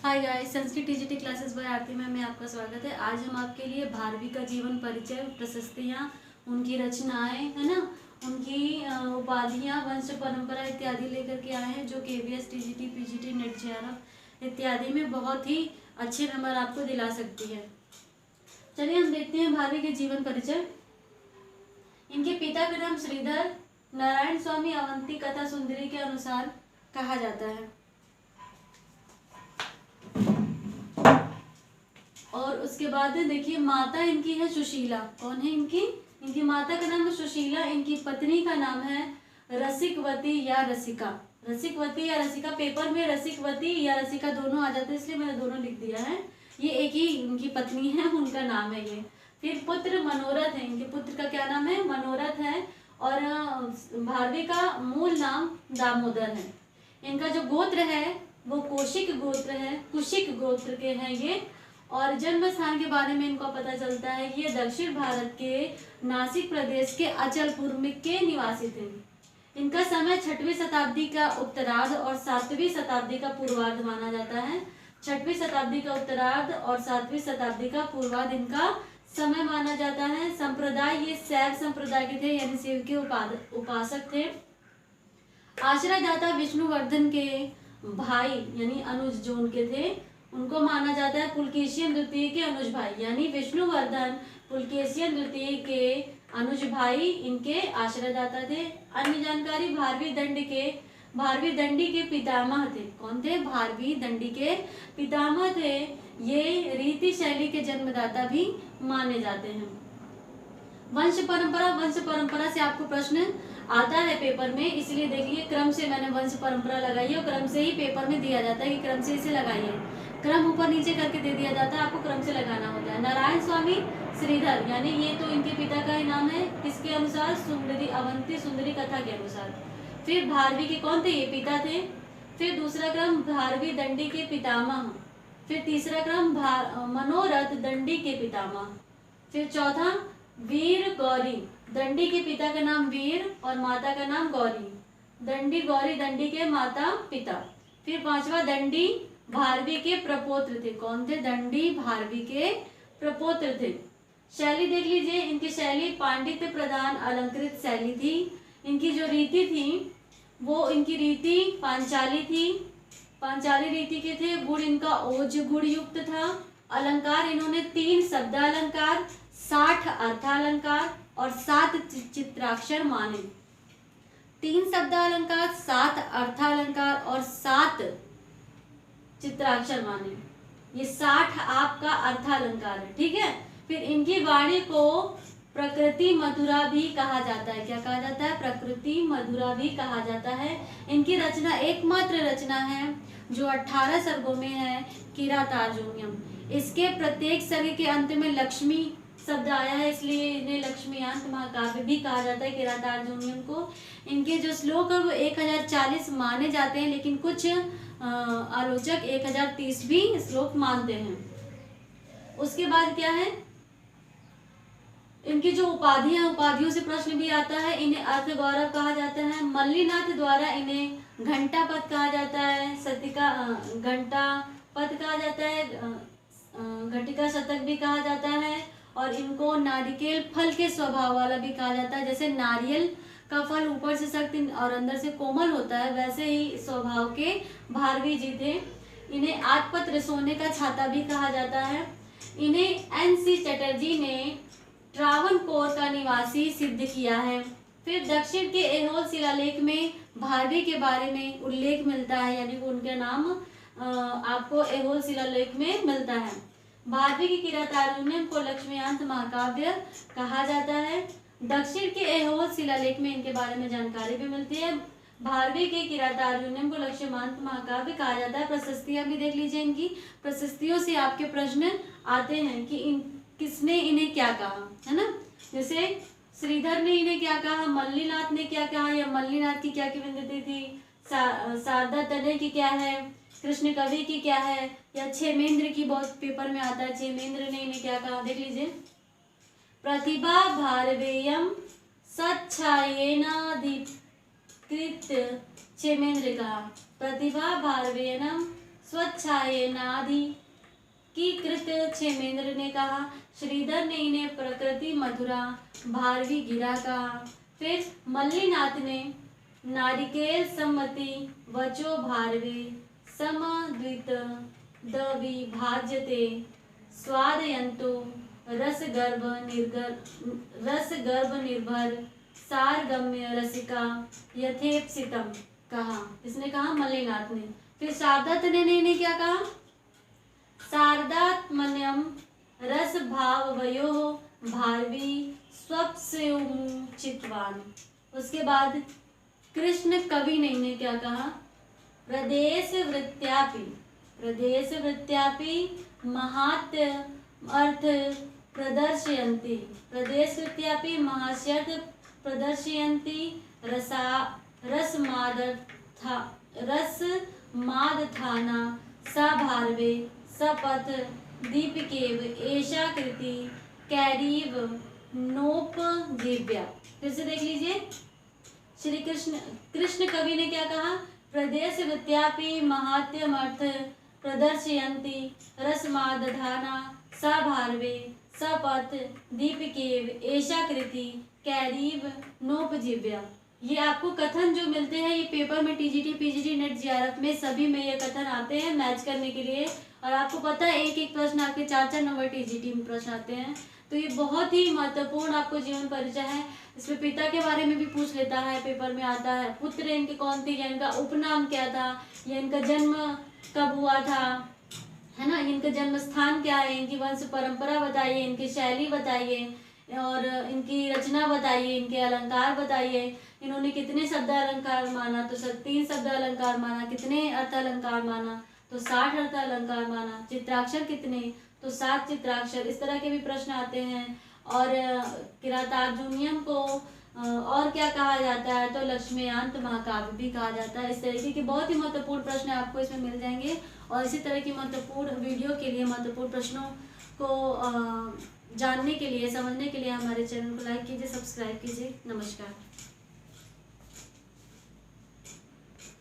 Hi guys, Sanskrit TGT classes by Aarti में आपका स्वागत है। आज हम आपके लिए भारवी का जीवन परिचय, प्रशस्तियाँ, उनकी रचनाएं, है ना, उनकी उपाधियाँ, वंश परंपरा इत्यादि लेकर के आए हैं, जो KVS, TGT, PGT, net JRF इत्यादि में बहुत ही अच्छे नंबर आपको दिला सकती है। चलिए हम देखते हैं भारवी के जीवन परिचय। इनके पिता का नाम श्रीधर नारायण स्वामी अवंती कथा सुंदरी के अनुसार कहा जाता है। और उसके बाद देखिए माता इनकी है सुशीला। कौन है इनकी माता का नाम है सुशीला। इनकी पत्नी का नाम है रसिकवती या रसिका। रसिकवती या रसिका, पेपर में रसिकवती या रसिका दोनों आ जाते हैं, इसलिए मैंने दोनों लिख दिया है। ये एक ही इनकी पत्नी है, उनका नाम है ये। फिर पुत्र मनोरथ है। इनके पुत्र का क्या नाम है? मनोरथ है। और भारवी का मूल नाम दामोदर है। इनका जो गोत्र है वो कौशिक गोत्र है, कुशिक गोत्र के हैं ये। और जन्म स्थान के बारे में इनको पता चलता है, ये दक्षिण भारत के नासिक प्रदेश के अचलपुर के निवासी थे। इनका समय 6वीं शताब्दी का उत्तरार्ध और 7वीं शताब्दी का पूर्वार्ध माना जाता है। 6वीं शताब्दी का उत्तरार्ध और 7वीं शताब्दी का पूर्वार्ध इनका समय माना जाता है। संप्रदाय ये शैव संप्रदाय के थे, यानी शिव के उपासक थे। आश्रयदाता विष्णुवर्धन के भाई यानी अनुज जो उनके थे, उनको माना जाता है पुलकेशियन द्वितीय के अनुज भाई, यानी विष्णुवर्धन पुलकेशियन द्वितीय के अनुज भाई इनके आश्रयदाता थे। अन्य जानकारी, भारवी दंडी के पितामह थे। कौन थे? भारवी दंडी के पितामह थे। ये रीति शैली के जन्मदाता भी माने जाते हैं। वंश परंपरा से आपको प्रश्न आता है पेपर में, इसलिए देखिए क्रम से मैंने वंश परंपरा लगाई है और क्रम से ही पेपर में दिया जाता है कि क्रम से इसे लगाइए। क्रम ऊपर नीचे करके दे दिया जाता है, आपको क्रम से लगाना होता है। नारायण स्वामी श्रीधर, यानी ये तो इनके पिता का ही नाम है, किसके अनुसार? सुंदरी अवंती सुंदरी कथा के अनुसार। फिर भारवी के कौन थे? ये पिता थे। फिर दूसरा क्रम भारवी दंडी के पितामह। फिर तीसरा क्रम मनोरथ दंडी के पितामह। फिर चौथा वीर गौरी, दंडी के पिता का नाम वीर और माता का नाम गौरी। दंडी गौरी दंडी के माता पिता। फिर पांचवा दंडी भारवी के प्रपौत्र थे। कौन थे? दंडी भारवी के प्रपौत्र थे। शैली देख लीजिए, इनकी शैली पांडित्य प्रधान अलंकृत शैली थी। इनकी जो रीति थी वो इनकी रीति पांचाली थी। पांचाली रीति के थे। गुण इनका ओज गुण युक्त था। अलंकार इन्होंने 3 शब्द अलंकार, 60 अर्थालंकार और 7 चित्राक्षर माने। 3 शब्द अलंकार, 7 अर्थालंकार और 7 चित्राक्षर माने। ये 60 आपका अर्थालंकार है, ठीक है। फिर इनकी वाणी को प्रकृति मधुरा भी कहा जाता है। क्या कहा जाता है? प्रकृति मधुरा भी कहा जाता है। इनकी रचना एकमात्र रचना है जो 18 सर्गों में है, किरातार्जुनीयम। इसके प्रत्येक सर्ग के अंत में लक्ष्मी शब्द आया है, इसलिए इन्हें लक्ष्मीयांत महाकाव्य भी कहा जाता है, किरातार्जुनीयम को। इनके जो श्लोक है वो 1040 माने जाते हैं, लेकिन कुछ आलोचक 1030 भी श्लोक मानते हैं। उसके बाद क्या है? इनकी जो उपाधियां, उपाधियों से प्रश्न भी आता है। इन्हें अर्थ गौरव कहा जाता है। मल्लीनाथ द्वारा इन्हें घंटा पद कहा जाता है, सतिका घंटा पद कहा जाता है, घटिका शतक भी कहा जाता है। और इनको नारिकेल फल के स्वभाव वाला भी कहा जाता है। जैसे नारियल का फल ऊपर से सख्त और अंदर से कोमल होता है, वैसे ही स्वभाव के भारवी जी थे। इन्हें आठपत्र सोने का छाता भी कहा जाता है। इन्हें NC चटर्जी ने ट्रावनकोर का निवासी सिद्ध किया है। फिर दक्षिण के ऐहोल शिलालेख में भारवी के बारे में उल्लेख मिलता है, यानी कि उनका नाम आपको ऐहोल शिलालेख में मिलता है। भारवी के किरातार्जुनीयम को लक्ष्मीयांत महाकाव्य कहा जाता है। दक्षिण के ऐहोल शिलालेख में इनके बारे में जानकारी भी मिलती है। भारवी के किरातार्जुनीयम को लक्ष्मीयांत महाकाव्य कहा जाता है। प्रशस्तियां भी देख लीजिए। इनकी प्रशस्तियों से आपके प्रश्न आते हैं कि किसने इन्हें क्या कहा, है ना। जैसे श्रीधर ने इन्हें क्या कहा, मल्लीनाथ ने क्या कहा, या मल्लीनाथ की क्या किंवदंती थी, शारदा तनय की क्या है, कृष्ण कवि की क्या है, या क्षेमेंद्र की बहुत पेपर में आता है, क्षेमेंद्र ने इन्हें क्या कहा, देख लीजिए। प्रतिभा भारवेयम सच्छायेनाधिकृत क्षेमेंद्र कहा। प्रतिभा भारवेयम स्वच्छायनाधि की कृत क्षेमेंद्र ने कहा। श्रीधर ने इन्हें प्रकृति मधुरा भारवी गिरा कहा। फिर मल्लीनाथ ने नारिकेल सम्मति वचो भारवे समद्वित दविभाज्यते स्वादयंतो रस गर्भ निर्भर सारगम्य रसिका यथेप्सितम कहा। इसने कहा मल्लीनाथ ने। फिर शारदा तनय ने इन्हें क्या कहा? शारदात्मन्यम रस भाव वयो भारवी स्वप्स्युचितवान। उसके बाद कृष्ण कवि ने इन्हें क्या कहा? प्रदेश वृत्त्यापि महात्य अर्थ प्रदर्शयन्ति। प्रदेश वृत्त्यापि महास्यर्थ प्रदर्शयन्ति रसमादथाना सा भारवे सपथ दीपिकेव एषा कृति कैरीव नोपजीव्या। फिर से देख लीजिए, श्री कृष्ण कवि ने क्या कहा? प्रदेश वृत्त्यापि महात्यमर्थ प्रदर्शयन्ति रसमादधाना सा भारवे सपथ दीपिकेव एषा कृति कैरीव नोपजीव्या। ये आपको कथन जो मिलते हैं ये पेपर में टीजीटी पीजीटी नेट जीआरएफ में सभी में ये कथन आते हैं मैच करने के लिए। और आपको पता है एक एक प्रश्न आपके 4-4 नंबर टीजीटी में प्रश्न आते हैं। तो ये बहुत ही महत्वपूर्ण आपको जीवन परिचय है। इसमें पिता के बारे में भी पूछ लेता है, पेपर में आता है। पुत्र इनके कौन थे, या इनका उपनाम क्या था, या इनका जन्म कब हुआ था, है ना, इनका जन्म स्थान क्या है, इनकी वंश परंपरा बताइए, इनकी शैली बताइए और इनकी रचना बताइए, इनके अलंकार बताइए। इन्होंने कितने शब्द अलंकार माना? तो 3 शब्द अलंकार माना। कितने अर्थ अलंकार माना? तो 60 अर्थ अलंकार माना। चित्राक्षर कितने? तो 7 चित्राक्षर। इस तरह के भी प्रश्न आते हैं। और किरातार्जुनीयम को और क्या कहा जाता है? तो लक्ष्मीकांत महाकाव्य भी कहा जाता है। इस तरीके के बहुत ही महत्वपूर्ण प्रश्न आपको इसमें मिल जाएंगे। और इसी तरह की महत्वपूर्ण वीडियो के लिए, महत्वपूर्ण प्रश्नों को जानने के लिए, समझने के लिए हमारे चैनल को लाइक कीजिए, सब्सक्राइब कीजिए। नमस्कार।